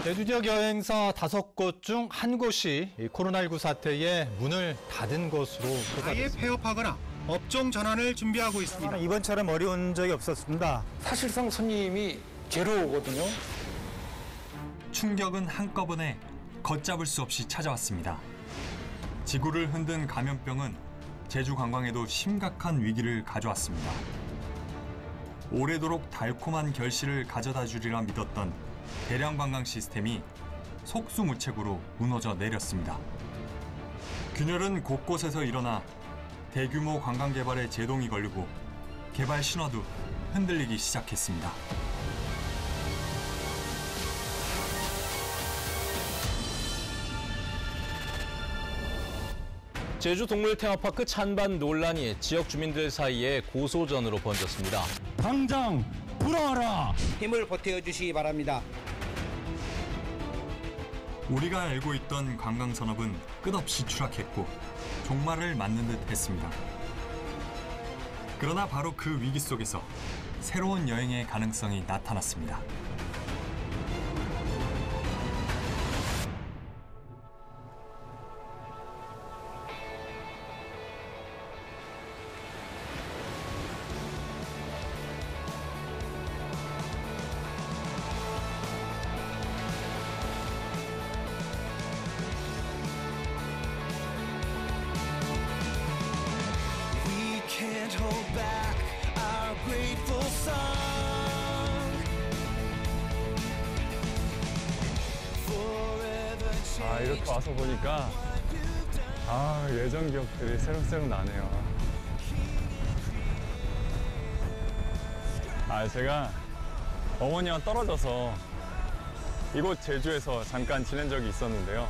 제주 지역 여행사 5곳 중 한 곳이 코로나19 사태에 문을 닫은 것으로 아예 조사됐습니다. 폐업하거나 업종 전환을 준비하고 있습니다. 이번처럼 어려운 적이 없었습니다. 사실상 손님이 제로거든요. 충격은 한꺼번에 걷잡을 수 없이 찾아왔습니다. 지구를 흔든 감염병은 제주 관광에도 심각한 위기를 가져왔습니다. 오래도록 달콤한 결실을 가져다 주리라 믿었던 대량 관광 시스템이 속수무책으로 무너져 내렸습니다. 균열은 곳곳에서 일어나 대규모 관광 개발에 제동이 걸리고 개발 신화도 흔들리기 시작했습니다. 제주 동물 테마파크 찬반 논란이 지역 주민들 사이에 고소전으로 번졌습니다. 당장 불어라! 힘을 보태어 주시기 바랍니다. 우리가 알고 있던 관광 산업은 끝없이 추락했고 종말을 맞는 듯 했습니다. 그러나 바로 그 위기 속에서 새로운 여행의 가능성이 나타났습니다. 이렇게 와서 보니까 예전 기억들이 새록새록 나네요. 제가 어머니와 떨어져서 이곳 제주에서 잠깐 지낸 적이 있었는데요.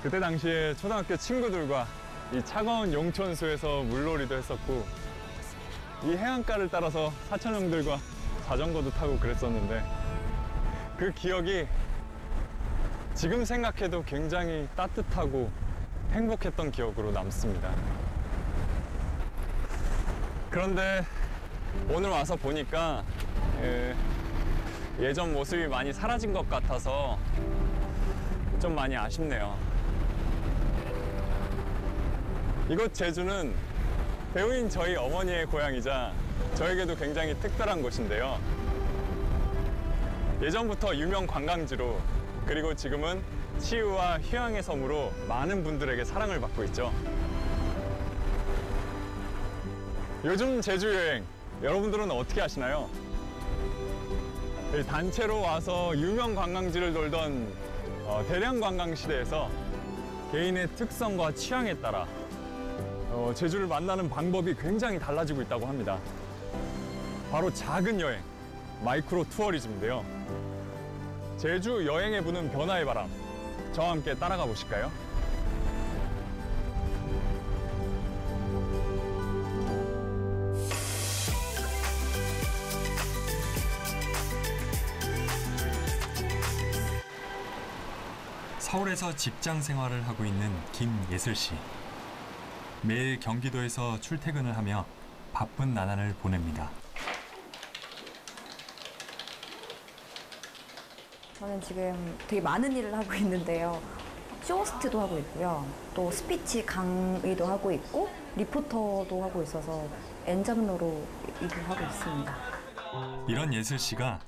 그때 당시에 초등학교 친구들과 이 차가운 용천수에서 물놀이도 했었고 이 해안가를 따라서 사촌형들과 자전거도 타고 그랬었는데 그 기억이 지금 생각해도 굉장히 따뜻하고 행복했던 기억으로 남습니다. 그런데 오늘 와서 보니까 예전 모습이 많이 사라진 것 같아서 좀 많이 아쉽네요. 이곳 제주는 배우인 저희 어머니의 고향이자 저에게도 굉장히 특별한 곳인데요. 예전부터 유명 관광지로 그리고 지금은 치유와 휴양의 섬으로 많은 분들에게 사랑을 받고 있죠. 요즘 제주 여행 여러분들은 어떻게 하시나요? 단체로 와서 유명 관광지를 돌던 대량 관광 시대에서 개인의 특성과 취향에 따라 제주를 만나는 방법이 굉장히 달라지고 있다고 합니다. 바로 작은 여행, 마이크로 투어리즘인데요. 제주 여행에 부는 변화의 바람, 저와 함께 따라가 보실까요? 서울에서 직장 생활을 하고 있는 김예슬 씨. 매일 경기도에서 출퇴근을 하며 바쁜 나날을 보냅니다. 저는 지금 되게 많은 일을 하고 있는데요. 쇼호스트도 하고 있고요. 또 스피치 강의도 하고 있고 리포터도 하고 있어서 N잡로로 일을 하고 있습니다. 이런 예슬 씨가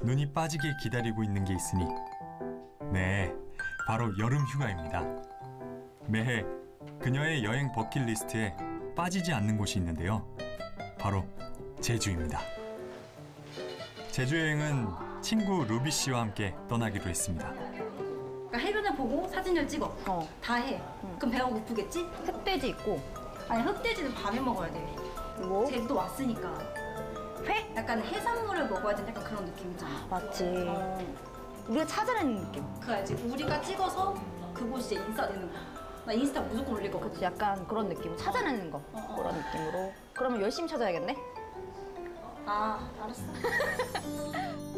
눈이 빠지게 기다리고 있는 게 있으니 네, 바로 여름 휴가입니다. 매해 그녀의 여행 버킷리스트에 빠지지 않는 곳이 있는데요. 바로 제주입니다. 제주 여행은 친구 루비 씨와 함께 떠나기로 했습니다. 그러니까 해변을 보고 사진을 찍어. 다 해. 그럼 배가 고프겠지? 흑돼지 있고. 아니 흑돼지는 밤에 먹어야 돼. 뭐? 제주도 왔으니까. 회? 약간 해산물을 먹어야 되는 약간 그런 느낌이잖아. 맞지. 우리가 찾아내는 느낌. 그 알지? 우리가 찍어서 그곳이 인스타되는 거. 나 인스타 무조건 올릴 거거든. 그치, 약간 그런 느낌. 찾아내는 거. 그런 느낌으로. 그러면 열심히 찾아야겠네? 알았어.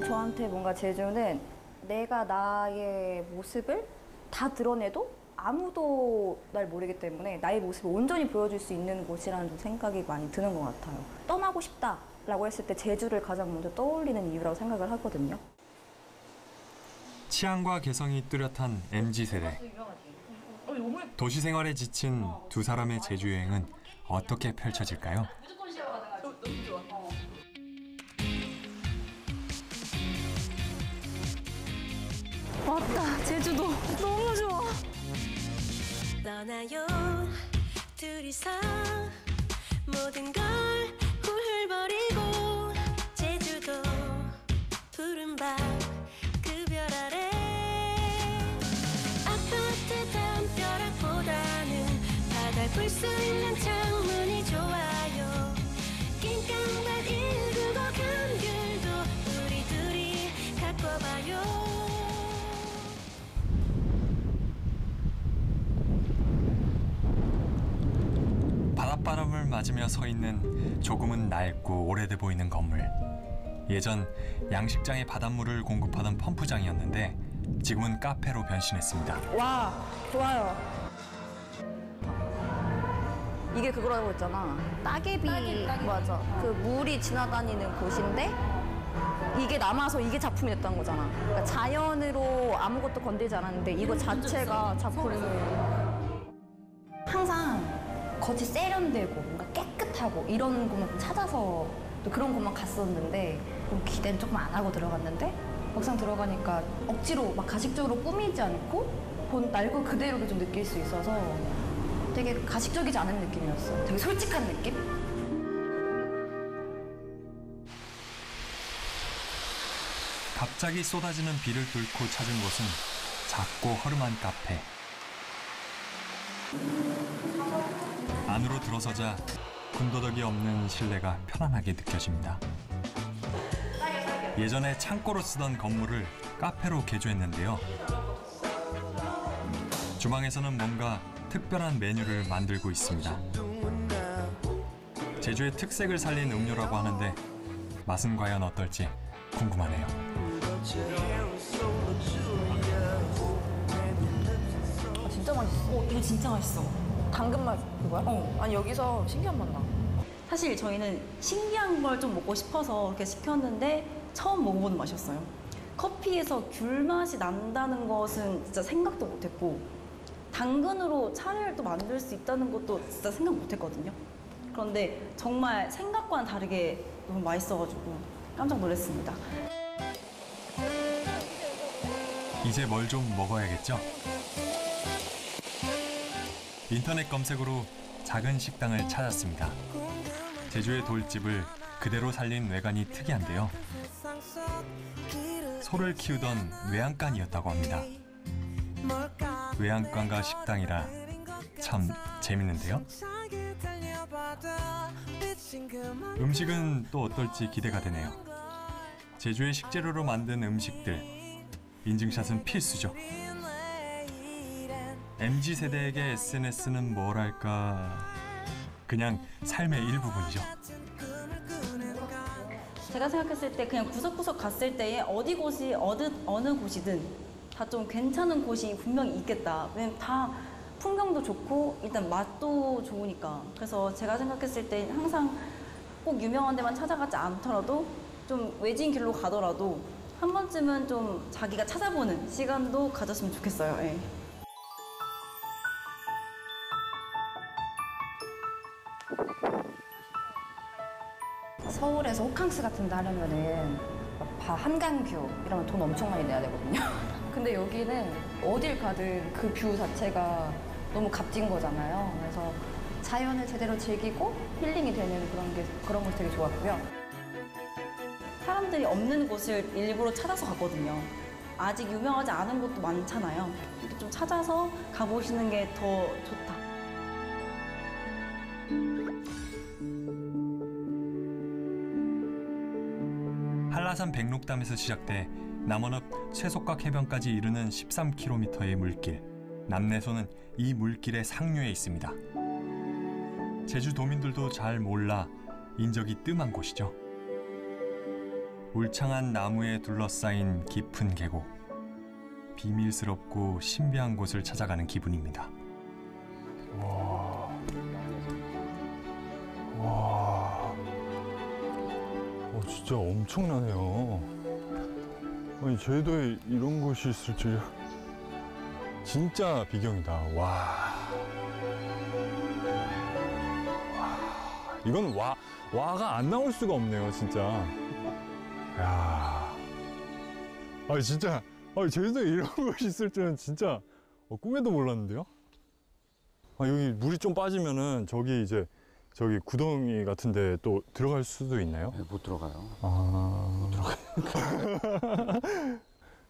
저한테 뭔가 제주는 내가 나의 모습을 다 드러내도 아무도 날 모르기 때문에 나의 모습을 온전히 보여줄 수 있는 곳이라는 좀 생각이 많이 드는 것 같아요. 떠나고 싶다라고 했을 때 제주를 가장 먼저 떠올리는 이유라고 생각을 하거든요. 취향과 개성이 뚜렷한 MZ세대. 도시 생활에 지친 두 사람의 제주 여행은 어떻게 펼쳐질까요? 왔다, 제주도 너무 좋아. 떠나요 둘이서 모든 걸 훌훌버리고 제주도 푸른 밤 그 별 아래 아파트 담벼락보다는 바다를 볼 수 있는 창문이 좋아요. 낑깡만 199 감귤도 우리 둘이 갖고 와봐요. 바닷바람을 맞으며 서 있는 조금은 낡고 오래돼 보이는 건물. 예전 양식장에 바닷물을 공급하던 펌프장이었는데 지금은 카페로 변신했습니다. 와, 좋아요. 이게 그거라고 했잖아. 따개비. 맞아. 그 물이 지나다니는 곳인데 이게 남아서 이게 작품이 됐다는 거잖아. 그러니까 자연으로 아무것도 건들지 않았는데 이거 자체가 작품이에요. 항상 겉이 세련되고 뭔가 깨끗하고 이런 것만 찾아서 또 그런 곳만 갔었는데 좀 기대는 조금 안 하고 들어갔는데 막상 들어가니까 억지로 막 가식적으로 꾸미지 않고 본 낡고 그대로를 좀 느낄 수 있어서 되게 가식적이지 않은 느낌이었어요. 되게 솔직한 느낌? 갑자기 쏟아지는 비를 뚫고 찾은 곳은 작고 허름한 카페. 안으로 들어서자 군더더기 없는 실내가 편안하게 느껴집니다. 예전에 창고로 쓰던 건물을 카페로 개조했는데요. 주방에서는 뭔가 특별한 메뉴를 만들고 있습니다. 제주의 특색을 살린 음료라고 하는데 맛은 과연 어떨지 궁금하네요. 진짜 맛있어. 이거 진짜 맛있어. 당근 맛 그거야? 아니 여기서 신기한 맛 나. 사실 저희는 신기한 걸 좀 먹고 싶어서 이렇게 시켰는데 처음 먹어보는 맛이었어요. 커피에서 귤 맛이 난다는 것은 진짜 생각도 못했고 당근으로 차를 또 만들 수 있다는 것도 진짜 생각 못했거든요. 그런데 정말 생각과는 다르게 너무 맛있어가지고 깜짝 놀랐습니다. 이제 뭘 좀 먹어야겠죠? 인터넷 검색으로 작은 식당을 찾았습니다. 제주의 돌집을 그대로 살린 외관이 특이한데요. 소를 키우던 외양간이었다고 합니다. 외양간과 식당이라 참 재밌는데요. 음식은 또 어떨지 기대가 되네요. 제주의 식재료로 만든 음식들, 인증샷은 필수죠. MZ세대에게 SNS는 뭐랄까 그냥 삶의 일부분이죠. 제가 생각했을 때 그냥 구석구석 갔을 때에 어느 곳이든 다 좀 괜찮은 곳이 분명히 있겠다. 왜냐면 다 풍경도 좋고 일단 맛도 좋으니까. 그래서 제가 생각했을 때 항상 꼭 유명한 데만 찾아가지 않더라도 좀 외진 길로 가더라도 한 번쯤은 좀 자기가 찾아보는 시간도 가졌으면 좋겠어요. 예. 서울에서 호캉스 같은 데 하려면은 한강뷰 이러면 돈 엄청 많이 내야 되거든요. 근데 여기는 어딜 가든 그 뷰 자체가 너무 값진 거잖아요. 그래서 자연을 제대로 즐기고 힐링이 되는 그런 것이 되게 좋았고요. 사람들이 없는 곳을 일부러 찾아서 갔거든요. 아직 유명하지 않은 곳도 많잖아요. 좀 찾아서 가보시는 게 더 좋다. 한라산 백록담에서 시작돼 남원읍 쇠속각 해변까지 이르는 13km의 물길. 남내소는 이 물길의 상류에 있습니다. 제주도민들도 잘 몰라 인적이 뜸한 곳이죠. 울창한 나무에 둘러싸인 깊은 계곡. 비밀스럽고 신비한 곳을 찾아가는 기분입니다. 진짜 엄청나네요. 아니, 제주도에 이런 곳이 있을 줄이야. 진짜 비경이다. 와. 이건 와가 안 나올 수가 없네요, 진짜. 야. 아니, 진짜. 아니, 제주도에 이런 곳이 있을 줄은 진짜 꿈에도 몰랐는데요? 아, 여기 물이 좀 빠지면은 저기 구덩이 같은데 또 들어갈 수도 있나요? 네, 못 들어가요. 못 들어가요.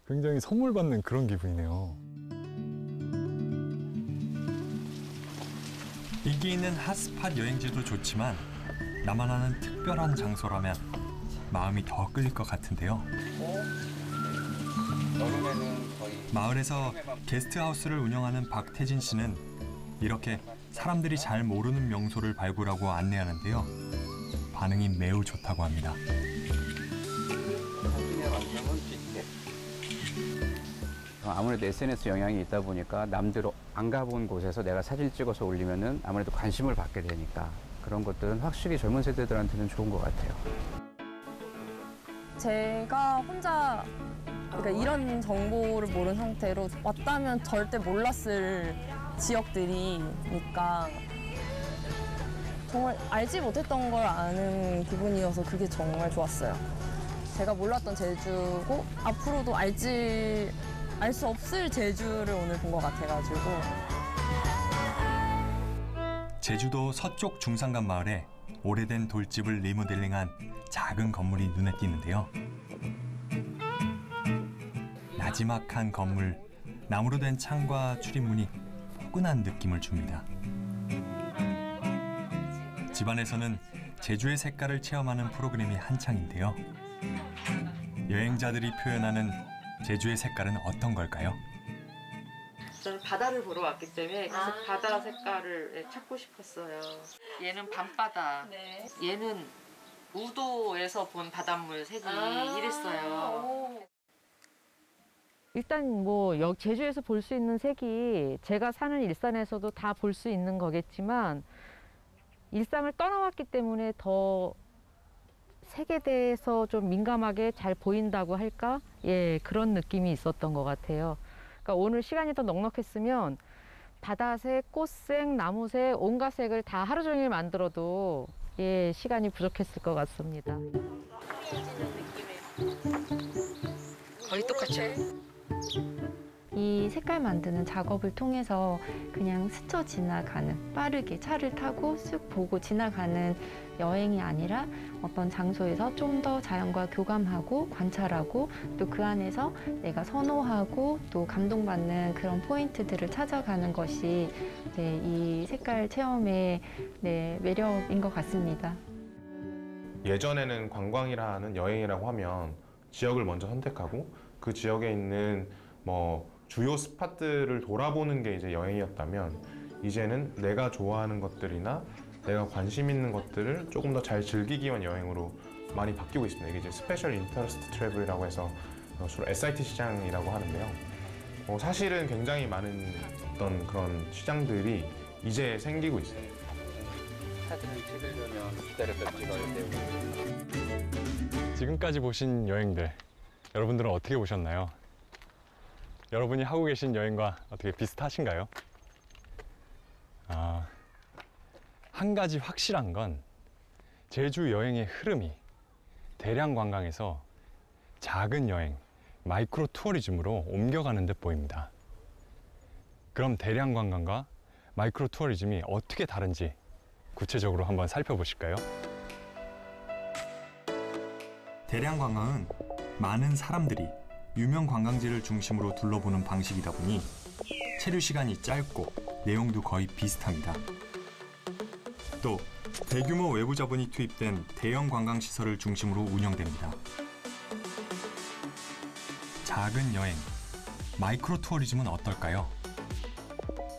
굉장히 선물 받는 그런 기분이네요. 인기 있는 핫스팟 여행지도 좋지만 나만 아는 특별한 장소라면 마음이 더 끌릴 것 같은데요. 마을에서 게스트하우스를 운영하는 박태진 씨는 이렇게 사람들이 잘 모르는 명소를 발굴하고 안내하는데요. 반응이 매우 좋다고 합니다. 아무래도 SNS 영향이 있다 보니까 남들 안 가본 곳에서 내가 사진 찍어서 올리면은 아무래도 관심을 받게 되니까 그런 것들은 확실히 젊은 세대들한테는 좋은 것 같아요. 제가 혼자 그러니까 이런 정보를 모르는 상태로 왔다면 절대 몰랐을 지역들이니까 정말 알지 못했던 걸 아는 기분이어서 그게 정말 좋았어요. 제가 몰랐던 제주고 앞으로도 알 수 없을 제주를 오늘 본 것 같아가지고. 제주도 서쪽 중산간 마을에 오래된 돌집을 리모델링한 작은 건물이 눈에 띄는데요. 나지막한 건물, 나무로 된 창과 출입문이 포근한 느낌을 줍니다. 집안에서는 제주의 색깔을 체험하는 프로그램이 한창인데요. 여행자들이 표현하는 제주의 색깔은 어떤 걸까요? 저는 바다를 보러 왔기 때문에 바다 색깔을 찾고 싶었어요. 얘는 밤바다, 네. 얘는 우도에서 본 바닷물 색이 이랬어요. 일단 제주에서 볼 수 있는 색이 제가 사는 일산에서도 다 볼 수 있는 거겠지만 일상을 떠나왔기 때문에 더 색에 대해서 좀 민감하게 잘 보인다고 할까? 예, 그런 느낌이 있었던 것 같아요. 그러니까 오늘 시간이 더 넉넉했으면 바다색, 꽃색, 나무색, 온갖 색을 다 하루 종일 만들어도 예, 시간이 부족했을 것 같습니다. 거의 똑같죠? 이 색깔 만드는 작업을 통해서 그냥 스쳐 지나가는, 빠르게 차를 타고 쓱 보고 지나가는 여행이 아니라 어떤 장소에서 좀 더 자연과 교감하고 관찰하고 또 그 안에서 내가 선호하고 또 감동받는 그런 포인트들을 찾아가는 것이 네, 이 색깔 체험의 네, 매력인 것 같습니다. 예전에는 관광이라 는 여행이라고 하면 지역을 먼저 선택하고 그 지역에 있는 주요 스팟들을 돌아보는 게 이제 여행이었다면 이제는 내가 좋아하는 것들이나 내가 관심 있는 것들을 조금 더 잘 즐기기 위한 여행으로 많이 바뀌고 있습니다. 이게 이제 스페셜 인터레스트 트래블이라고 해서 주로 SIT 시장이라고 하는데요. 사실은 굉장히 많은 어떤 그런 시장들이 이제 생기고 있어요. 사진을 찍으려면 기다렸다 찍어야 되고. 지금까지 보신 여행들, 여러분들은 어떻게 보셨나요? 여러분이 하고 계신 여행과 어떻게 비슷하신가요? 한 가지 확실한 건 제주 여행의 흐름이 대량 관광에서 작은 여행, 마이크로 투어리즘으로 옮겨가는 듯 보입니다. 그럼 대량 관광과 마이크로 투어리즘이 어떻게 다른지 구체적으로 한번 살펴보실까요? 대량 관광은 많은 사람들이 유명 관광지를 중심으로 둘러보는 방식이다 보니 체류 시간이 짧고 내용도 거의 비슷합니다. 또 대규모 외부 자본이 투입된 대형 관광시설을 중심으로 운영됩니다. 작은 여행, 마이크로 투어리즘은 어떨까요?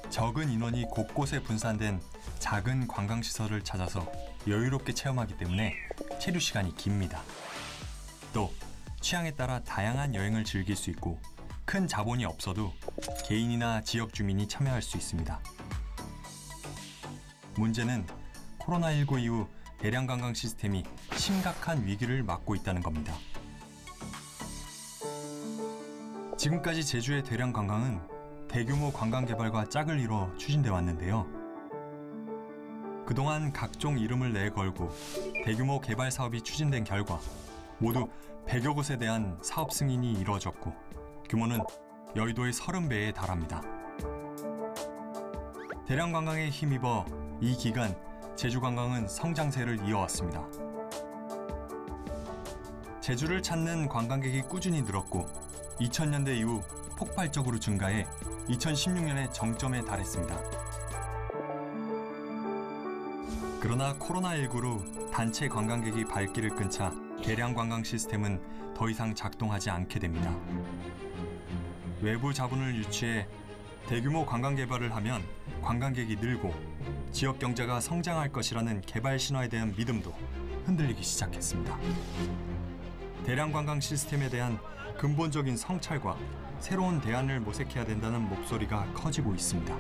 적은 인원이 곳곳에 분산된 작은 관광시설을 찾아서 여유롭게 체험하기 때문에 체류 시간이 깁니다. 또 취향에 따라 다양한 여행을 즐길 수 있고 큰 자본이 없어도 개인이나 지역 주민이 참여할 수 있습니다. 문제는 코로나19 이후 대량 관광 시스템이 심각한 위기를 맞고 있다는 겁니다. 지금까지 제주의 대량 관광은 대규모 관광 개발과 짝을 이뤄 추진돼 왔는데요. 그동안 각종 이름을 내걸고 대규모 개발 사업이 추진된 결과 모두 100여 곳에 대한 사업 승인이 이루어졌고 규모는 여의도의 30배에 달합니다. 대량 관광에 힘입어 이 기간 제주 관광은 성장세를 이어왔습니다. 제주를 찾는 관광객이 꾸준히 늘었고 2000년대 이후 폭발적으로 증가해 2016년에 정점에 달했습니다. 그러나 코로나19로 단체 관광객이 발길을 끊자 대량 관광 시스템은 더 이상 작동하지 않게 됩니다. 외부 자본을 유치해 대규모 관광 개발을 하면 관광객이 늘고 지역 경제가 성장할 것이라는 개발 신화에 대한 믿음도 흔들리기 시작했습니다. 대량 관광 시스템에 대한 근본적인 성찰과 새로운 대안을 모색해야 된다는 목소리가 커지고 있습니다.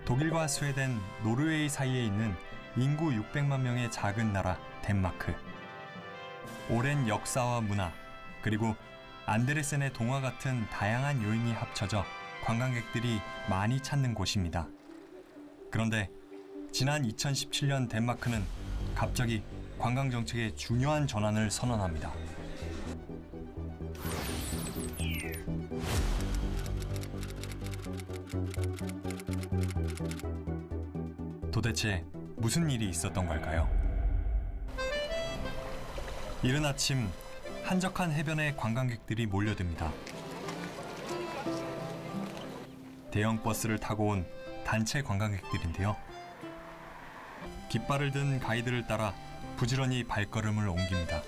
독일과 스웨덴, 노르웨이 사이에 있는 인구 600만 명의 작은 나라 덴마크. 오랜 역사와 문화, 그리고 안데르센의 동화 같은 다양한 요인이 합쳐져 관광객들이 많이 찾는 곳입니다. 그런데 지난 2017년 덴마크는 갑자기 관광 정책의 중요한 전환을 선언합니다. 도대체 무슨 일이 있었던 걸까요? 이른 아침 한적한 해변에 관광객들이 몰려듭니다. 대형 버스를 타고 온 단체 관광객들인데요. 깃발을 든 가이드를 따라 부지런히 발걸음을 옮깁니다.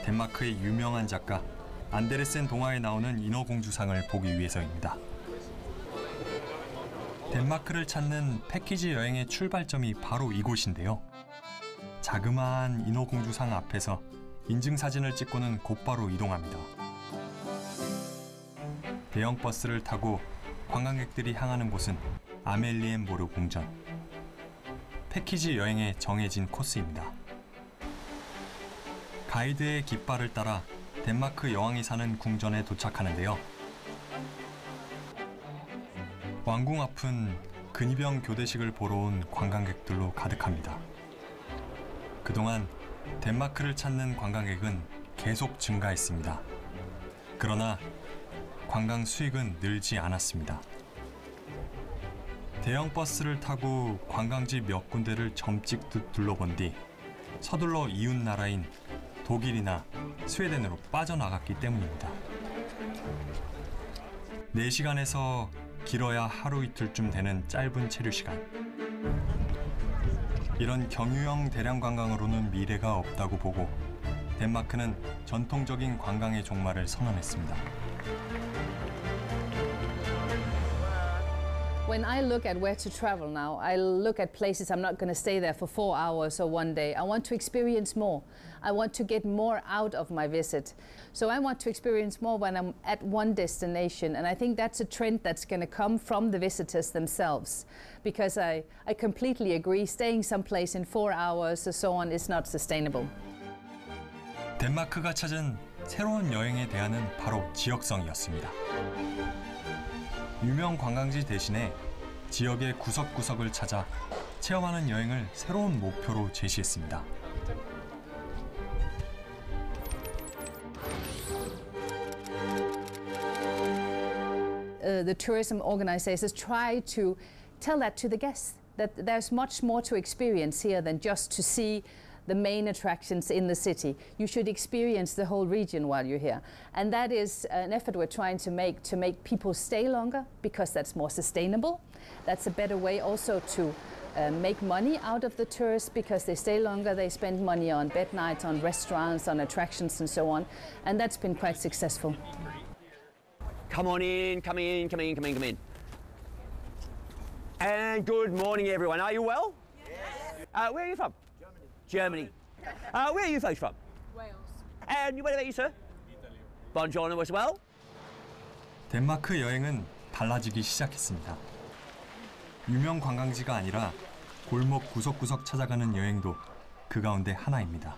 덴마크의 유명한 작가 안데르센 동화에 나오는 인어공주상을 보기 위해서입니다. 덴마크를 찾는 패키지 여행의 출발점이 바로 이곳인데요. 자그마한 인어공주상 앞에서 인증사진을 찍고는 곧바로 이동합니다. 대형 버스를 타고 관광객들이 향하는 곳은 아멜리엔보르 궁전. 패키지 여행에 정해진 코스입니다. 가이드의 깃발을 따라 덴마크 여왕이 사는 궁전에 도착하는데요. 왕궁 앞은 근위병 교대식을 보러 온 관광객들로 가득합니다. 그동안 덴마크를 찾는 관광객은 계속 증가했습니다. 그러나 관광 수익은 늘지 않았습니다. 대형 버스를 타고 관광지 몇 군데를 점찍듯 둘러본 뒤 서둘러 이웃 나라인 독일이나 스웨덴으로 빠져나갔기 때문입니다. 4시간에서 길어야 하루 이틀쯤 되는 짧은 체류 시간. 이런 경유형 대량 관광으로는 미래가 없다고 보고 덴마크는 전통적인 관광의 종말을 선언했습니다. When I look at where to travel now, I look at places I'm not going to stay there for 4 hours or one day. I want to experience more. I want to get more out of my visit. So I want to experience more when I'm at one destination. And I think that's a trend that's going to come from the visitors themselves. Because I completely agree, staying someplace in 4 hours or so on is not sustainable. 덴마크가 찾은 새로운 여행의 대안은 바로 지역성이었습니다. 유명 관광지 대신에 지역의 구석구석을 찾아 체험하는 여행을 새로운 목표로 제시했습니다. The tourism organizers try to tell that to the guests, that there's much more to experience here than just to see the main attractions in the city. You should experience the whole region while you're here. And that is an effort we're trying to make people stay longer, because that's more sustainable. That's a better way also to make money out of the tourists because they stay longer, they spend money on bed nights, on restaurants, on attractions and so on. And that's been quite successful. Come on in, come in, come in, come in, come in. And good morning, everyone. Are you well? Yes. Where are you from? Germany. Germany. Where are you folks from? Wales. And what about you, sir? Italy. Buongiorno as well. 덴마크 여행은 달라지기 시작했습니다. 유명 관광지가 아니라 골목 구석구석 찾아가는 여행도 그 가운데 하나입니다.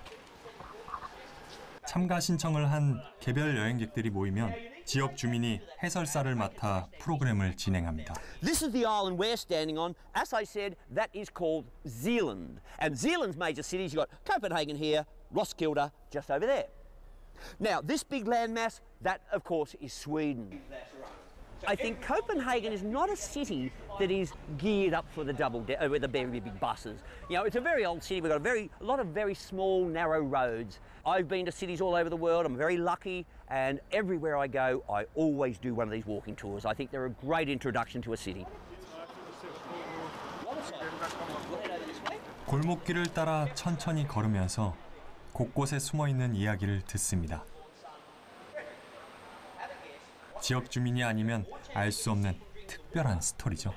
참가 신청을 한 개별 여행객들이 모이면 지역 주민이 해설사를 맡아 프로그램을 진행합니다. This is the island we're standing on. As I said, that is called Zealand. And Zealand's major cities, you've got Copenhagen here, Roskilde just over there. Now, this big landmass, that of course is Sweden. That's right. I think Copenhagen is not a city that is geared up for the with the very big buses. You know, it's a very old city. We've got a lot of very small, narrow roads. I've been to cities all over the world. I'm very lucky, and everywhere I go, I always do one of these walking tours. I think they're a great introduction to a city. 골목길을 따라 천천히 걸으면서 곳곳에 숨어있는 이야기를 듣습니다. 지역 주민이 아니면 알 수 없는 특별한 스토리죠.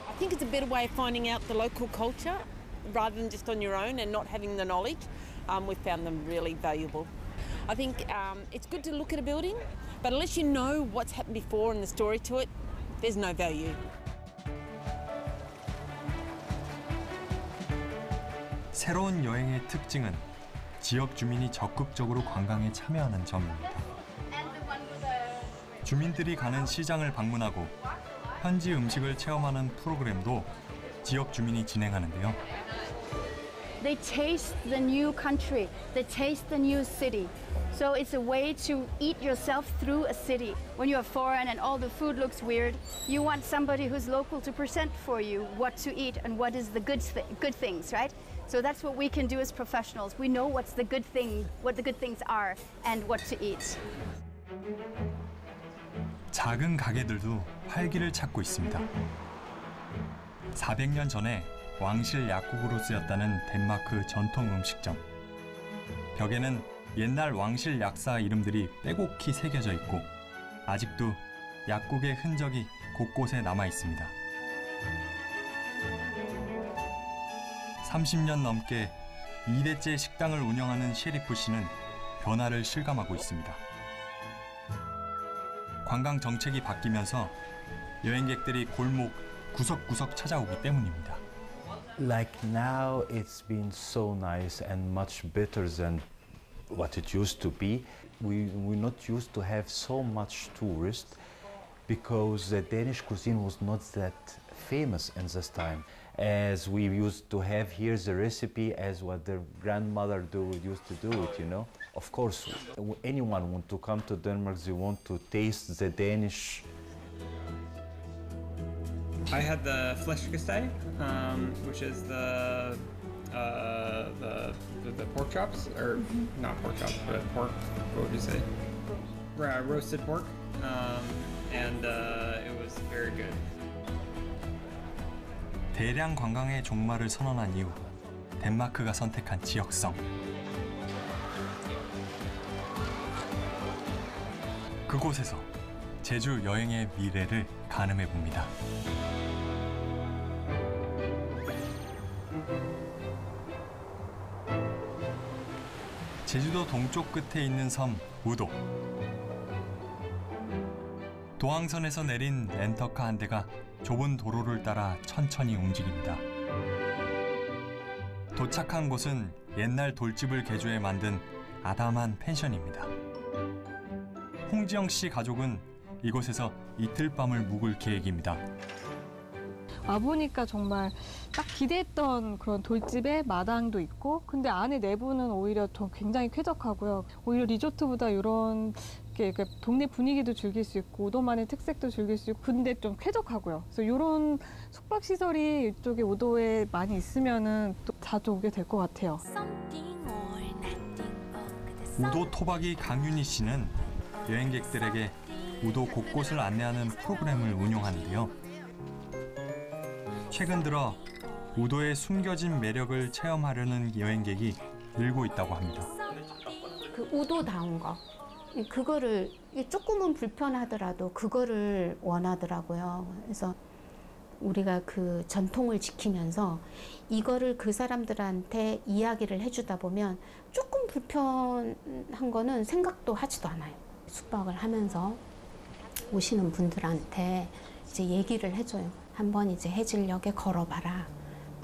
I think it's a better way of finding out the local culture rather than just on your own and not having the knowledge. We've found them really valuable. I think it's good to look at a building, but unless you know what's happened before and the story to it, there's no value. 새로운 여행의 특징은 지역 주민이 적극적으로 관광에 참여하는 점입니다. 주민들이 가는 시장을 방문하고 현지 음식을 체험하는 프로그램도 지역 주민이 진행하는데요. They taste the new country, they taste the new city. So it's a way to eat yourself through a city. When you're foreign and all the food looks weird, you want somebody who's local to present for you what to eat and what is the good things, right? So that's what we can do as professionals. We know what's the good thing, what the good things are, and what to eat. 작은 가게들도 활기를 찾고 있습니다. 400년 전에 왕실 약국으로 쓰였다는 덴마크 전통 음식점. 벽에는 옛날 왕실 약사 이름들이 빼곡히 새겨져 있고 아직도 약국의 흔적이 곳곳에 남아 있습니다. 30년 넘게 2대째 식당을 운영하는 셰리프 씨는 변화를 실감하고 있습니다. 관광 정책이 바뀌면서 여행객들이 골목 구석구석 찾아오기 때문입니다. Like now it's been so nice and much better than what it used to be. We're not used to have so much tourists because the Danish cuisine was not that famous in this time. As we used to have here the recipe as what their grandmother used to do it, you know. Of course, anyone want to come to Denmark, they want to taste the Danish. I had the flæskesteg, which is the pork chops, or not pork chops, but pork. What would you say? Roasted pork, and it was very good. 대량 관광의 종말을 선언한 이후 덴마크가 선택한 지역성. 그곳에서 제주 여행의 미래를 가늠해 봅니다. 제주도 동쪽 끝에 있는 섬 우도. 도항선에서 내린 렌터카 한 대가 좁은 도로를 따라 천천히 움직입니다. 도착한 곳은 옛날 돌집을 개조해 만든 아담한 펜션입니다. 홍지영 씨 가족은 이곳에서 이틀 밤을 묵을 계획입니다. 와보니까 정말 딱 기대했던 그런 돌집에 마당도 있고, 근데 안에 내부는 오히려 더 굉장히 쾌적하고요. 오히려 리조트보다 이런 동네 분위기도 즐길 수 있고 우도만의 특색도 즐길 수 있고, 근데 좀 쾌적하고요. 그래서 이런 숙박 시설이 이쪽에 우도에 많이 있으면은 또 자주 오게 될 것 같아요. 우도 토박이 강윤희 씨는 여행객들에게 우도 곳곳을 안내하는 프로그램을 운영하는데요. 최근 들어 우도의 숨겨진 매력을 체험하려는 여행객이 늘고 있다고 합니다. 그 우도다운 거, 그거를 조금은 불편하더라도 그거를 원하더라고요. 그래서 우리가 그 전통을 지키면서 이거를 그 사람들한테 이야기를 해주다 보면 조금 불편한 거는 생각도 하지도 않아요. 숙박을 하면서 오시는 분들한테 이제 얘기를 해줘요. 한번 이제 해질녘에 걸어봐라.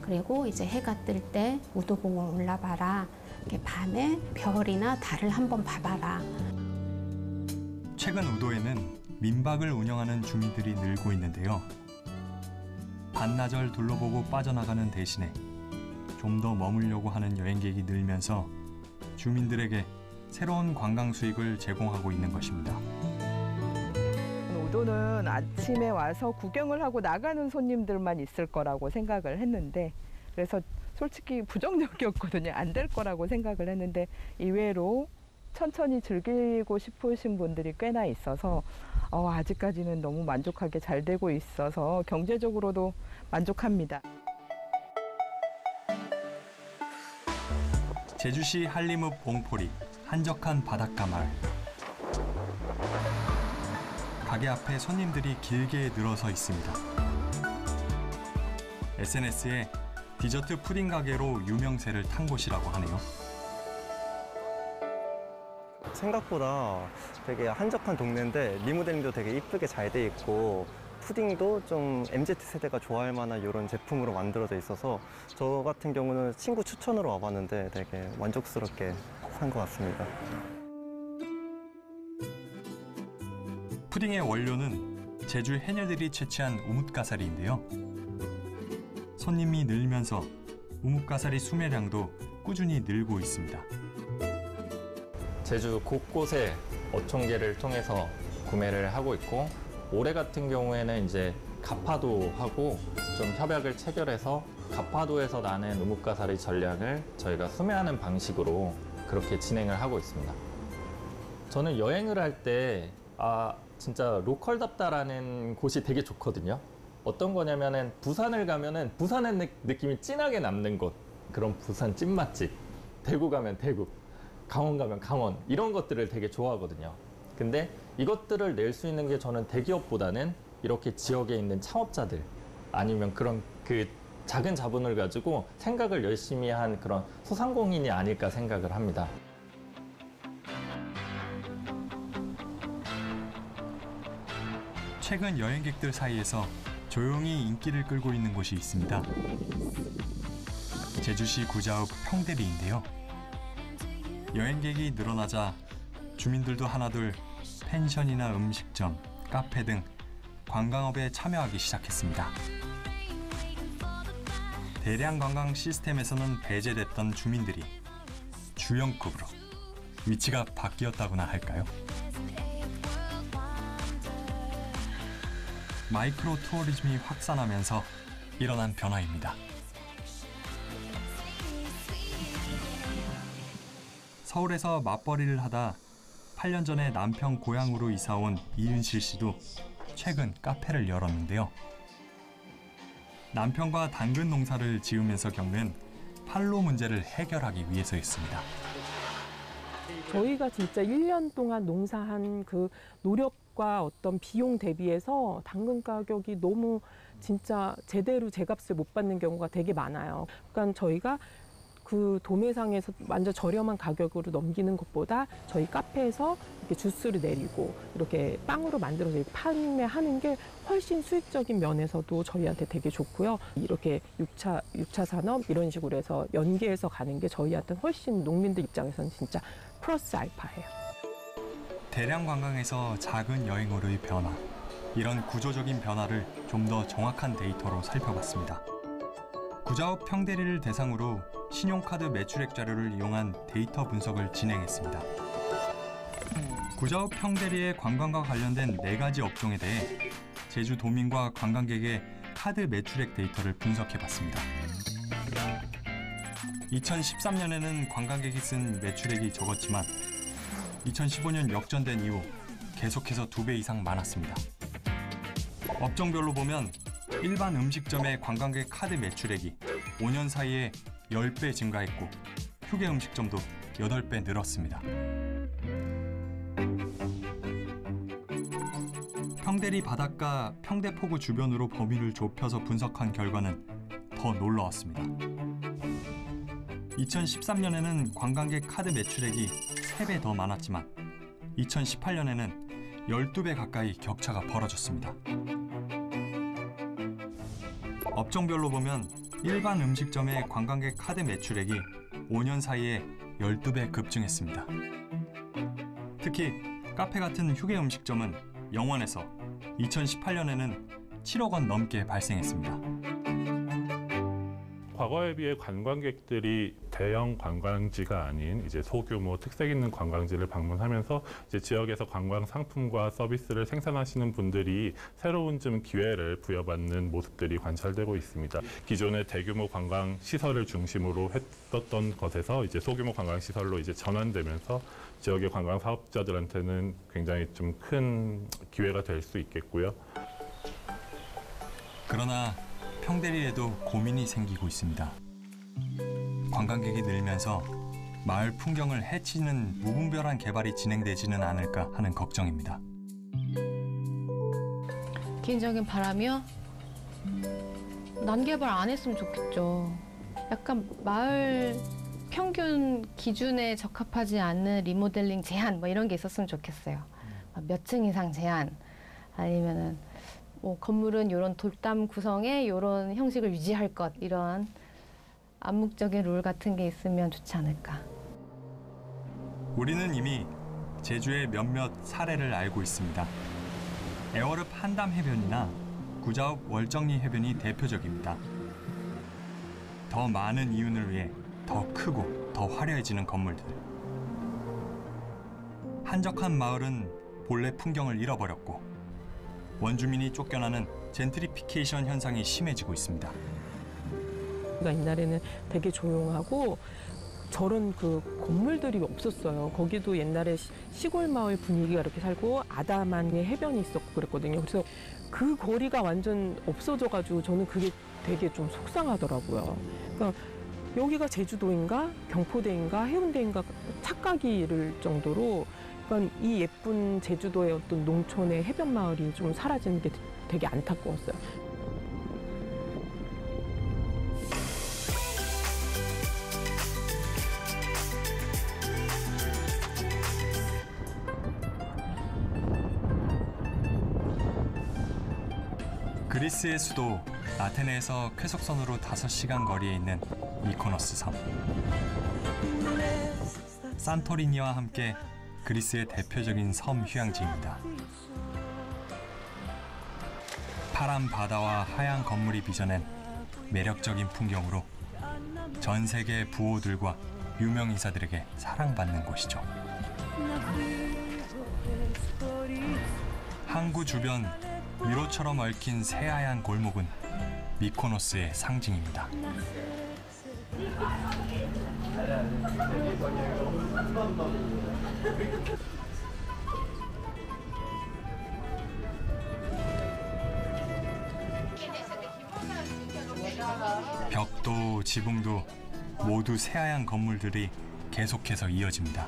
그리고 이제 해가 뜰 때 우도봉을 올라봐라. 이렇게 밤에 별이나 달을 한번 봐봐라. 최근 우도에는 민박을 운영하는 주민들이 늘고 있는데요. 반나절 둘러보고 빠져나가는 대신에 좀 더 머물려고 하는 여행객이 늘면서 주민들에게 새로운 관광 수익을 제공하고 있는 것입니다. 우도는 아침에 와서 구경을 하고 나가는 손님들만 있을 거라고 생각을 했는데, 그래서 솔직히 부정적이었거든요. 안 될 거라고 생각을 했는데 의외로 천천히 즐기고 싶으신 분들이 꽤나 있어서 아직까지는 너무 만족하게 잘 되고 있어서 경제적으로도 만족합니다. 제주시 한림읍 봉포리 한적한 바닷가 마을. 가게 앞에 손님들이 길게 늘어서 있습니다. SNS에 디저트 푸딩 가게로 유명세를 탄 곳이라고 하네요. 생각보다 되게 한적한 동네인데 리모델링도 되게 이쁘게 잘 돼 있고 푸딩도 좀 MZ세대가 좋아할 만한 이런 제품으로 만들어져 있어서 저 같은 경우는 친구 추천으로 와봤는데 되게 만족스럽게 산 것 같습니다. 푸딩의 원료는 제주 해녀들이 채취한 우뭇가사리인데요. 손님이 늘면서 우뭇가사리 수매량도 꾸준히 늘고 있습니다. 제주 곳곳에 어촌계를 통해서 구매를 하고 있고, 올해 같은 경우에는 이제 가파도하고 좀 협약을 체결해서 가파도에서 나는 우뭇가사리 전략을 저희가 수매하는 방식으로 그렇게 진행을 하고 있습니다. 저는 여행을 할 때 진짜 로컬답다라는 곳이 되게 좋거든요. 어떤 거냐면은 부산을 가면은 부산의 느낌이 진하게 남는 곳, 그런 부산 찐맛집. 대구 가면 대구, 강원 가면 강원, 이런 것들을 되게 좋아하거든요. 근데 이것들을 낼 수 있는 게 저는 대기업보다는 이렇게 지역에 있는 창업자들, 아니면 그런 그 작은 자본을 가지고 생각을 열심히 한 그런 소상공인이 아닐까 생각을 합니다. 최근 여행객들 사이에서 조용히 인기를 끌고 있는 곳이 있습니다. 제주시 구자읍 평대리인데요. 여행객이 늘어나자 주민들도 하나둘 펜션이나 음식점, 카페 등 관광업에 참여하기 시작했습니다. 대량 관광 시스템에서는 배제됐던 주민들이 주연급으로 위치가 바뀌었다고나 할까요? 마이크로 투어리즘이 확산하면서 일어난 변화입니다. 서울에서 맞벌이를 하다 8년 전에 남편 고향으로 이사온 이윤실 씨도 최근 카페를 열었는데요. 남편과 당근 농사를 지으면서 겪는 판로 문제를 해결하기 위해서였습니다. 저희가 진짜 1년 동안 농사한 그 노력과 어떤 비용 대비해서 당근 가격이 너무 진짜 제대로 제값을 못 받는 경우가 되게 많아요. 그러니까 저희가 그 도매상에서 완전 저렴한 가격으로 넘기는 것보다 저희 카페에서 이렇게 주스를 내리고 이렇게 빵으로 만들어서 이렇게 판매하는 게 훨씬 수익적인 면에서도 저희한테 되게 좋고요. 이렇게 6차 산업 이런 식으로 해서 연계해서 가는 게 저희한테는 훨씬 농민들 입장에서는 진짜 플러스 알파예요. 대량 관광에서 작은 여행으로의 변화, 이런 구조적인 변화를 좀 더 정확한 데이터로 살펴봤습니다. 구자읍 평대리를 대상으로 신용카드 매출액 자료를 이용한 데이터 분석을 진행했습니다. 구자읍 평대리의 관광과 관련된 4가지 업종에 대해 제주 도민과 관광객의 카드 매출액 데이터를 분석해봤습니다. 2013년에는 관광객이 쓴 매출액이 적었지만 2015년 역전된 이후 계속해서 2배 이상 많았습니다. 업종별로 보면 일반 음식점의 관광객 카드 매출액이 5년 사이에 10배 증가했고 휴게 음식점도 8배 늘었습니다. 평대리 바닷가 평대포구 주변으로 범위를 좁혀서 분석한 결과는 더 놀라웠습니다. 2013년에는 관광객 카드 매출액이 3배 더 많았지만 2018년에는 12배 가까이 격차가 벌어졌습니다. 업종별로 보면 일반 음식점의 관광객 카드 매출액이 5년 사이에 12배 급증했습니다. 특히 카페 같은 휴게 음식점은 영원에서 2018년에는 7억 원 넘게 발생했습니다. 과거에 비해 관광객들이 대형 관광지가 아닌 이제 소규모 특색 있는 관광지를 방문하면서 이제 지역에서 관광 상품과 서비스를 생산하시는 분들이 새로운 좀 기회를 부여받는 모습들이 관찰되고 있습니다. 기존의 대규모 관광 시설을 중심으로 했었던 것에서 이제 소규모 관광 시설로 이제 전환되면서 지역의 관광 사업자들한테는 굉장히 좀 큰 기회가 될 수 있겠고요. 그러나 평대리에도 고민이 생기고 있습니다. 관광객이 늘면서 마을 풍경을 해치는 무분별한 개발이 진행되지는 않을까 하는 걱정입니다. 개인적인 바람이요? 난개발 안 했으면 좋겠죠. 약간 마을 평균 기준에 적합하지 않는 리모델링 제한 뭐 이런 게 있었으면 좋겠어요. 몇 층 이상 제한 아니면은 뭐 건물은 이런 돌담 구성에 이런 형식을 유지할 것 이런 암묵적인 룰 같은 게 있으면 좋지 않을까. 우리는 이미 제주의 몇몇 사례를 알고 있습니다. 애월읍 한담 해변이나 구자읍 월정리 해변이 대표적입니다. 더 많은 이윤을 위해 더 크고 더 화려해지는 건물들. 한적한 마을은 본래 풍경을 잃어버렸고 원주민이 쫓겨나는 젠트리피케이션 현상이 심해지고 있습니다. 옛날에는 되게 조용하고 저런 그 건물들이 없었어요. 거기도 옛날에 시골 마을 분위기가 이렇게 살고 아담한 해변이 있었고 그랬거든요. 그래서 그 거리가 완전 없어져가지고 저는 그게 되게 좀 속상하더라고요. 그러니까 여기가 제주도인가 경포대인가 해운대인가 착각이 이를 정도로 그러니까 이 예쁜 제주도의 어떤 농촌의 해변 마을이 좀 사라지는 게 되게 안타까웠어요. 그리스의 수도 아테네에서 쾌속선으로 5시간 거리에 있는 미코노스 섬. 산토리니와 함께 그리스의 대표적인 섬 휴양지입니다. 파란 바다와 하얀 건물이 빚어낸 매력적인 풍경으로 전 세계 부호들과 유명 인사들에게 사랑받는 곳이죠. 항구 주변 미로처럼 얽힌 새하얀 골목은 미코노스의 상징입니다. 벽도 지붕도 모두 새하얀 건물들이 계속해서 이어집니다.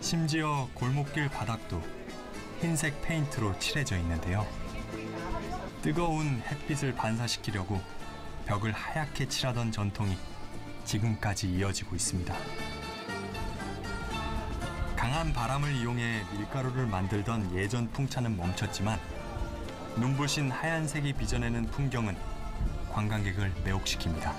심지어 골목길 바닥도 흰색 페인트로 칠해져 있는데요. 뜨거운 햇빛을 반사시키려고 벽을 하얗게 칠하던 전통이 지금까지 이어지고 있습니다. 강한 바람을 이용해 밀가루를 만들던 예전 풍차는 멈췄지만 눈부신 하얀색이 빚어내는 풍경은 관광객을 매혹시킵니다.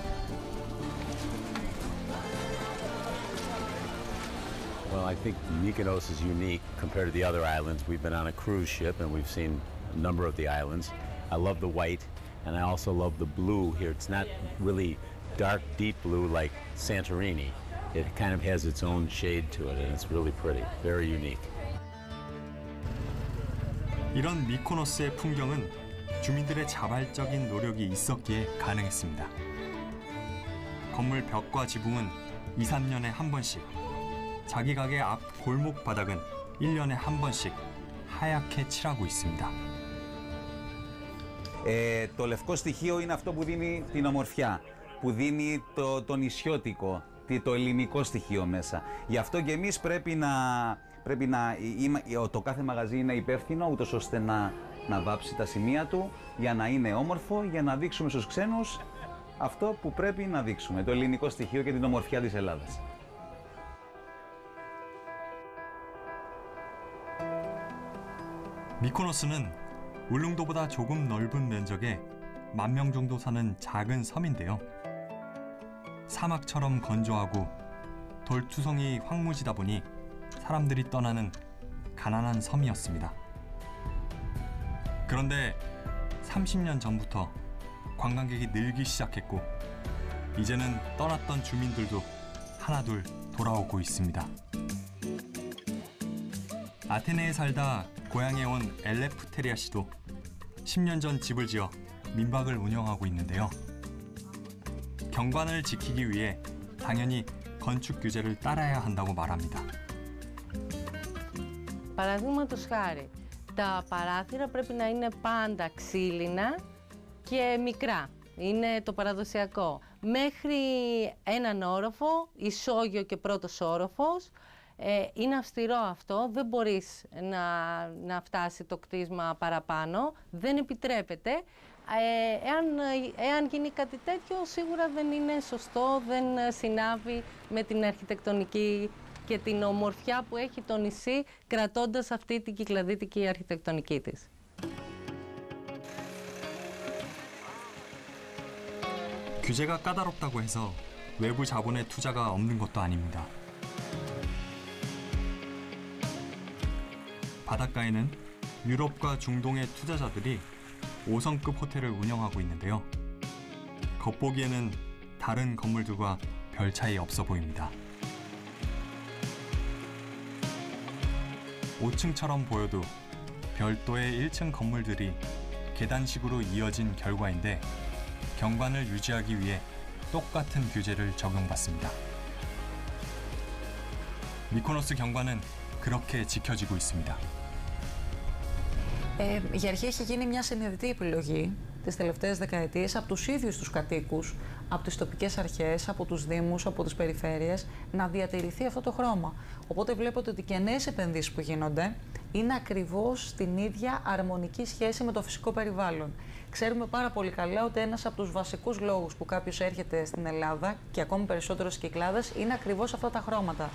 Well, I think Mykonos is unique compared to the other islands. We've been on a cruise ship and we've seen a number of the islands. I love the white and I also love the blue here. It's not really dark, deep blue like Santorini. It kind of has its own shade to it and it's really pretty, very unique. 이런 미코노스의 풍경은 주민들의 자발적인 노력이 있었기에 가능했습니다. 건물 벽과 지붕은 2, 3년에 한 번씩, 자기 가게 앞 골목 바닥은 1년에 한 번씩 하얗게 칠하고 있습니다. Το λευκό στοιχείο είναι αυτό που δίνει την ομορφιά, που δίνει το νησιώτικο, το ελληνικό στοιχείο μέσα. Γι' αυτό και εμείς το κάθε μαγαζί είναι υπεύθυνο, ούτως ώστε να βάψει τα σημεία του, για να είναι όμορφο, για να δείξουμε στους ξένους αυτό που πρέπει να δείξουμε, το ελληνικό στοιχείο και την ομορφιά της Ελλάδας. 미코노스는 울릉도보다 조금 넓은 면적에 10,000명 정도 사는 작은 섬인데요. 사막처럼 건조하고 돌투성이 황무지다 보니 사람들이 떠나는 가난한 섬이었습니다. 그런데 30년 전부터 관광객이 늘기 시작했고 이제는 떠났던 주민들도 하나둘 돌아오고 있습니다. 아테네에 살다 고향에 온 엘레프테리아 씨도 10년 전 집을 지어 민박을 운영하고 있는데요. 경관을 지키기 위해 당연히 건축 규제를 따라야 한다고 말합니다. Παραδείγματος χάρη, τα παράθυρα πρέπει να είναι πάντα ξύλινα και μικρά. Είναι το παραδοσιακό. Μέχρι έναν όροφο, ισόγειο και πρώτος όροφος. Είναι αυστηρό αυτό, δεν μπορείς να φτάσει το κτίσμα παραπάνω, δεν επιτρέπεται. Εάν γίνει κάτι τέτοιο, σίγουρα δεν είναι σωστό, δεν συνάδει με την αρχιτεκτονική και την ομορφιά που έχει το νησί, κρατώντας αυτή την κυκλαδίτικη αρχιτεκτονική της. 규제가 까다롭다고 해서 외부 자본의 투자가 없는 것도 아닙니다. 바닷가에는 유럽과 중동의 투자자들이 5성급 호텔을 운영하고 있는데요. 겉보기에는 다른 건물들과 별 차이 없어 보입니다. 5층처럼 보여도 별도의 1층 건물들이 계단식으로 이어진 결과인데 경관을 유지하기 위해 똑같은 규제를 적용받습니다. 미코노스 경관은 그렇게 지켜지고 있습니다. Για αρχή έχει γίνει μια συνειδητή επιλογή τις τελευταίες δεκαετίες από τους ίδιους τους κατοίκους, από τις τοπικές αρχές, από τους δήμους, από τις περιφέρειες, να διατηρηθεί αυτό το χρώμα. Οπότε βλέπετε ότι και νέες επενδύσεις που γίνονται είναι ακριβώς στην ίδια αρμονική σχέση με το φυσικό περιβάλλον. Ξέρουμε πάρα πολύ καλά ότι ένας από τους βασικούς λόγους που κάποιος έρχεται στην Ελλάδα και ακόμη περισσότερο στις Κυκλάδες είναι ακριβώς αυτά τα χρώματα.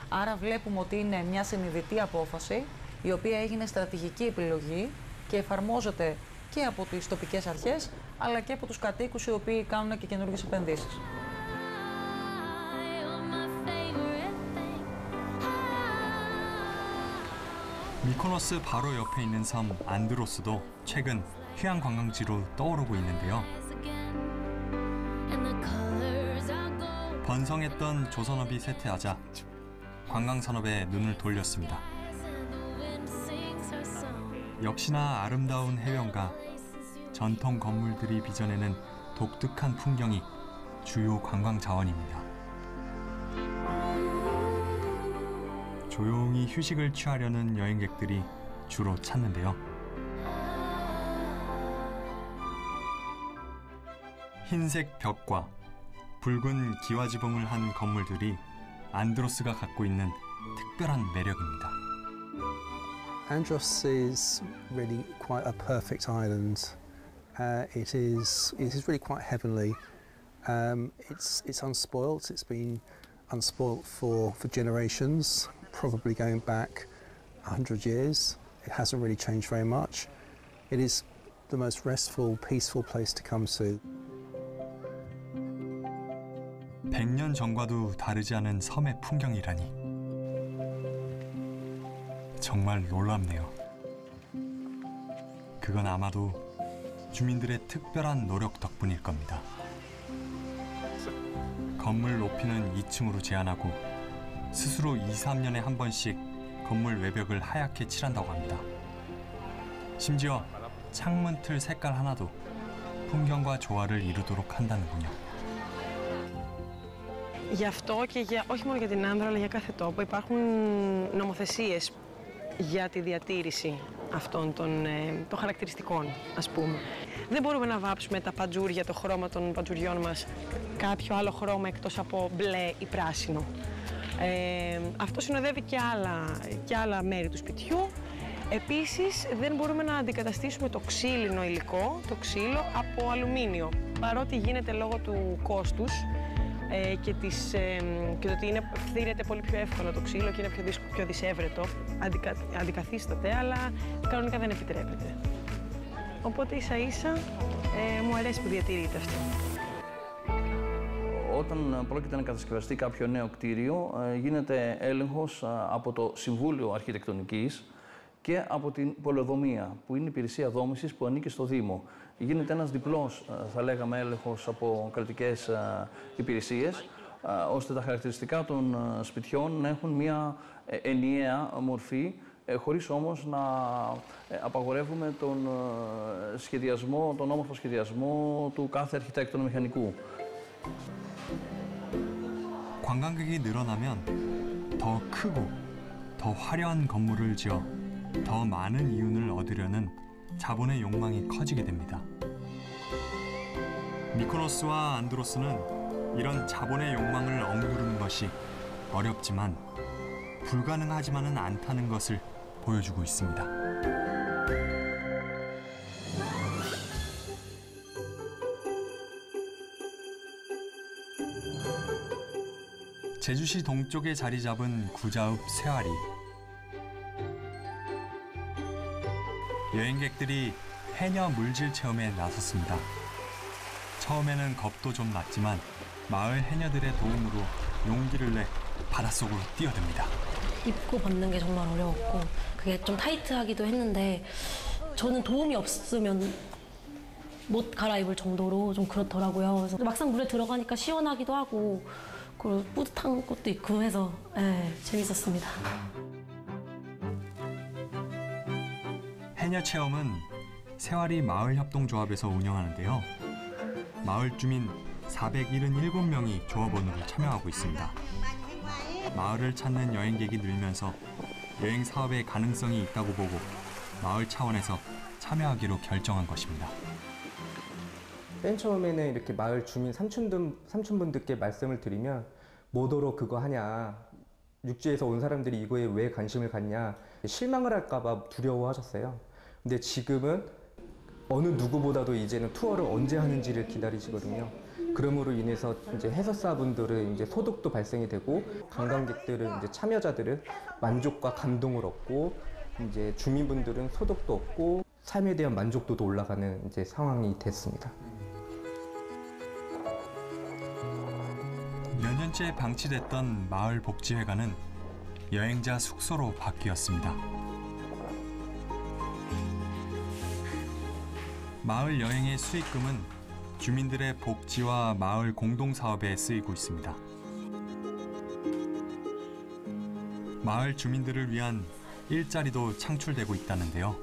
Άρα βλέπουμε ότι είναι μια συνειδητή απόφαση, η οποία έγινε στρατηγική επιλογή και εφαρμόζεται και από τις τοπικές αρχές, αλλά και από τους κατοίκους οι οποίοι κάνουν και καινούργιες επενδύσεις. 미코노스 바로 옆에 있는 섬 안드로스도 최근 휴양 관광지로 떠오르고 있는데요. 번성했던 조선업이 쇠퇴하자 관광산업에 눈을 돌렸습니다. 역시나 아름다운 해변과 전통 건물들이 빚어내는 독특한 풍경이 주요 관광 자원입니다. 조용히 휴식을 취하려는 여행객들이 주로 찾는데요. 흰색 벽과 붉은 기와지붕을 한 건물들이 안드로스가 갖고 있는 특별한 매력입니다. Andros is really quite a perfect island. It is really quite heavenly. It's unspoilt. It's been unspoilt for generations, probably going back 100 years. It hasn't really changed very much. It is the most restful, peaceful place to come to. 100년 전과도 다르지 않은 섬의 풍경이라니 정말 놀랍네요. 그건 아마도 주민들의 특별한 노력 덕분일 겁니다. 건물 높이는 2층으로 제한하고 스스로 2~3년에 한 번씩 건물 외벽을 하얗게 칠한다고 합니다. 심지어 창문 틀 색깔 하나도 풍경과 조화를 이루도록 한다는군요. Γι' αυτό και όχι μόνο για την Άνδρα, αλλά για κάθε τόπο υπάρχουν νομοθεσίες για τη διατήρηση αυτών των χαρακτηριστικών, ας πούμε. Δεν μπορούμε να βάψουμε τα παντζούρια, το χρώμα των παντζουριών μας, κάποιο άλλο χρώμα εκτός από μπλε ή πράσινο. Αυτό συνοδεύει και άλλα μέρη του σπιτιού. Επίσης, δεν μπορούμε να αντικαταστήσουμε το ξύλινο υλικό, το ξύλο, από αλουμίνιο. Παρότι γίνεται λόγω του κόστους και το ότι φθήρεται πολύ πιο εύκολα το ξύλο και είναι πιο δυσέβρετο, αντικαθίσταται, αλλά κανονικά δεν επιτρέπεται. Οπότε ίσα-ίσα μου αρέσει που διατηρείται αυτό. Όταν πρόκειται να κατασκευαστεί κάποιο νέο κτίριο, γίνεται έλεγχος από το Συμβούλιο Αρχιτεκτονικής και από την Πολεοδομία, που είναι η υπηρεσία δόμησης που ανήκει στο Δήμο. Γίνεται ένας διπλός, θα λέγαμε, έλεγχος από κρατικές υπηρεσίες, ώστε τα χαρακτηριστικά των σπιτιών να έχουν μια ενιαία μορφή, χωρίς όμως να απαγορεύουμε τον σχεδιασμό, τον όμορφο σχεδιασμό του κάθε αρχιτέκτονα μηχανικού. 관광객이 늘어나면 더 크고 더 화려한 건물을 지어 더 많은 이윤을 얻으려는 자본의 욕망이 커지게 됩니다. 미코노스와 안드로스는 이런 자본의 욕망을 억누르는 것이 어렵지만 불가능하지만은 않다는 것을 보여주고 있습니다. 제주시 동쪽에 자리 잡은 구자읍 쇠아리. 여행객들이 해녀 물질 체험에 나섰습니다. 처음에는 겁도 좀 났지만 마을 해녀들의 도움으로 용기를 내 바닷속으로 뛰어듭니다. 입고 벗는 게 정말 어려웠고 그게 좀 타이트하기도 했는데 저는 도움이 없으면 못 갈아입을 정도로 좀 그렇더라고요. 그래서 막상 물에 들어가니까 시원하기도 하고 그리고 뿌듯한 것도 있고 해서 재밌었습니다. 해녀 체험은 세와리 마을협동조합에서 운영하는데요. 마을 주민 477명이 조합원으로 참여하고 있습니다. 마을을 찾는 여행객이 늘면서 여행 사업의 가능성이 있다고 보고 마을 차원에서 참여하기로 결정한 것입니다. 맨 처음에는 이렇게 마을 주민 삼촌분들께 말씀을 드리면 뭐더러 그거 하냐, 육지에서 온 사람들이 이거에 왜 관심을 갖냐, 실망을 할까봐 두려워하셨어요. 근데 지금은 어느 누구보다도 이제는 투어를 언제 하는지를 기다리시거든요. 그럼으로 인해서 이제 해설사분들은 이제 소득도 발생이 되고 관광객들은 이제 참여자들은 만족과 감동을 얻고 이제 주민분들은 소득도 얻고 삶에 대한 만족도도 올라가는 이제 상황이 됐습니다. 몇 년째 방치됐던 마을 복지회관은 여행자 숙소로 바뀌었습니다. 마을 여행의 수익금은 주민들의 복지와 마을 공동사업에 쓰이고 있습니다. 마을 주민들을 위한 일자리도 창출되고 있다는데요.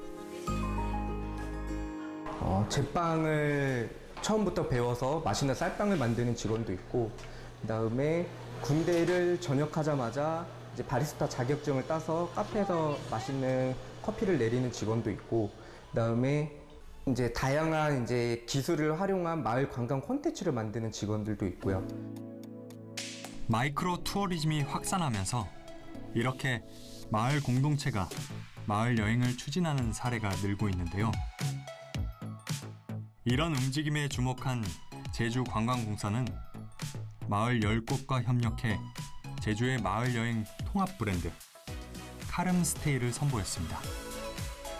제빵을 처음부터 배워서 맛있는 쌀빵을 만드는 직원도 있고, 그다음에 군대를 전역하자마자 이제 바리스타 자격증을 따서 카페에서 맛있는 커피를 내리는 직원도 있고, 그다음에 이제 다양한 이제 기술을 활용한 마을 관광 콘텐츠를 만드는 직원들도 있고요. 마이크로 투어리즘이 확산하면서 이렇게 마을 공동체가 마을 여행을 추진하는 사례가 늘고 있는데요. 이런 움직임에 주목한 제주관광공사는 마을 10곳과 협력해 제주의 마을 여행 통합 브랜드 카름스테이를 선보였습니다.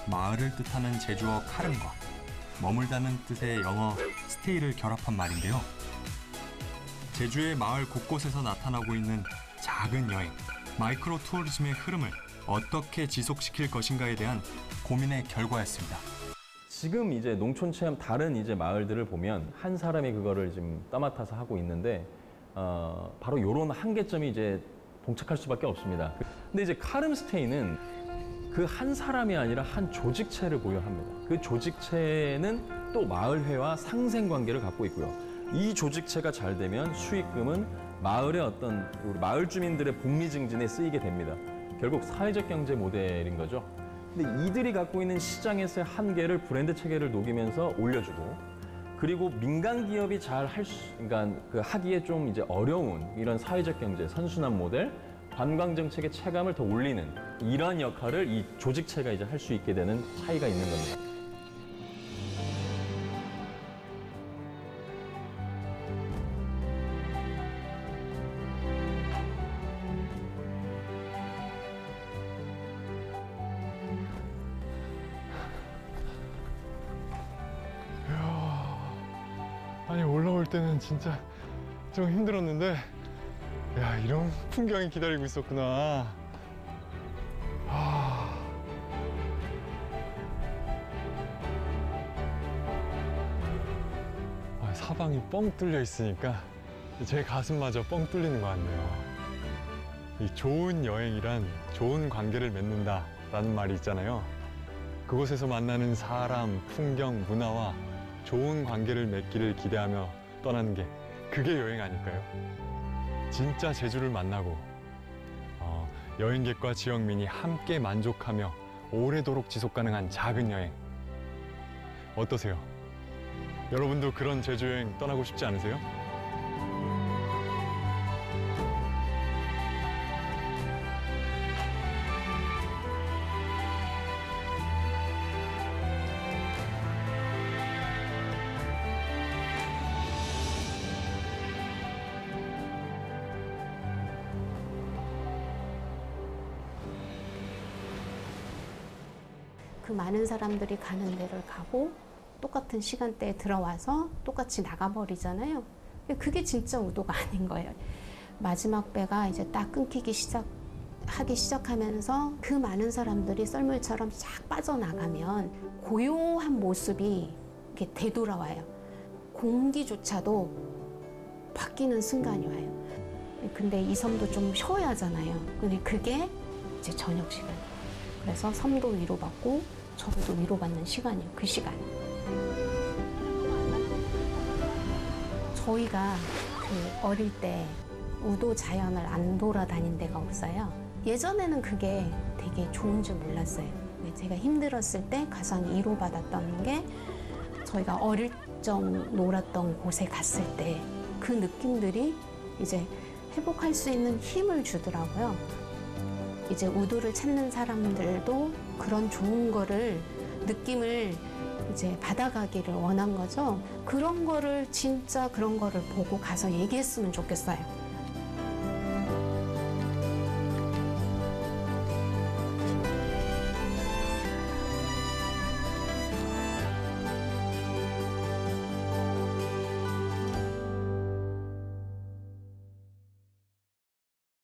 마을을 뜻하는 제주어 카름과 머물다는 뜻의 영어 스테이를 결합한 말인데요. 제주의 마을 곳곳에서 나타나고 있는 작은 여행, 마이크로 투어리즘의 흐름을 어떻게 지속시킬 것인가에 대한 고민의 결과였습니다. 지금 이제 농촌 체험 다른 이제 마을들을 보면 한 사람이 그거를 지금 떠맡아서 하고 있는데 바로 이런 한계점이 이제 봉착할 수밖에 없습니다. 근데 이제 카름스테이는 그 한 사람이 아니라 한 조직체를 보유합니다. 그 조직체는 또 마을회와 상생관계를 갖고 있고요. 이 조직체가 잘 되면 수익금은 마을의 어떤 우리 마을 주민들의 복리 증진에 쓰이게 됩니다. 결국 사회적 경제 모델인 거죠. 근데 이들이 갖고 있는 시장에서의 한계를 브랜드 체계를 녹이면서 올려주고, 그리고 민간 기업이 잘 그러니까 그 하기에 좀 이제 어려운 이런 사회적 경제, 선순환 모델, 관광 정책의 체감을 더 올리는 이러한 역할을 이 조직체가 이제 할 수 있게 되는 차이가 있는 겁니다. 아니 올라올 때는 진짜 좀 힘들었는데 야 이런 풍경이 기다리고 있었구나. 사방이 뻥 뚫려 있으니까 제 가슴마저 뻥 뚫리는 것 같네요. 이 좋은 여행이란 좋은 관계를 맺는다라는 말이 있잖아요. 그곳에서 만나는 사람, 풍경, 문화와 좋은 관계를 맺기를 기대하며 떠나는 게 그게 여행 아닐까요? 진짜 제주를 만나고 여행객과 지역민이 함께 만족하며 오래도록 지속 가능한 작은 여행. 어떠세요? 여러분도 그런 제주 여행 떠나고 싶지 않으세요? 그 많은 사람들이 가는 데를 가고 똑같은 시간대에 들어와서 똑같이 나가버리잖아요. 그게 진짜 우도가 아닌 거예요. 마지막 배가 이제 딱 끊기기 시작하면서 그 많은 사람들이 썰물처럼 쫙 빠져나가면 고요한 모습이 이렇게 되돌아와요. 공기조차도 바뀌는 순간이 와요. 근데 이 섬도 좀 쉬어야 하잖아요. 근데 그게 이제 저녁 시간. 그래서 섬도 위로받고 저도 위로받는 시간이에요. 그 시간. 저희가 그 어릴 때 우도 자연을 안 돌아다닌 데가 없어요. 예전에는 그게 되게 좋은 줄 몰랐어요. 제가 힘들었을 때 가장 위로받았던 게 저희가 어릴 적 놀았던 곳에 갔을 때 그 느낌들이 이제 회복할 수 있는 힘을 주더라고요. 이제 우도를 찾는 사람들도 그런 좋은 거를 느낌을 이제 받아가기를 원한 거죠. 그런 거를 진짜 그런 거를 보고 가서 얘기했으면 좋겠어요.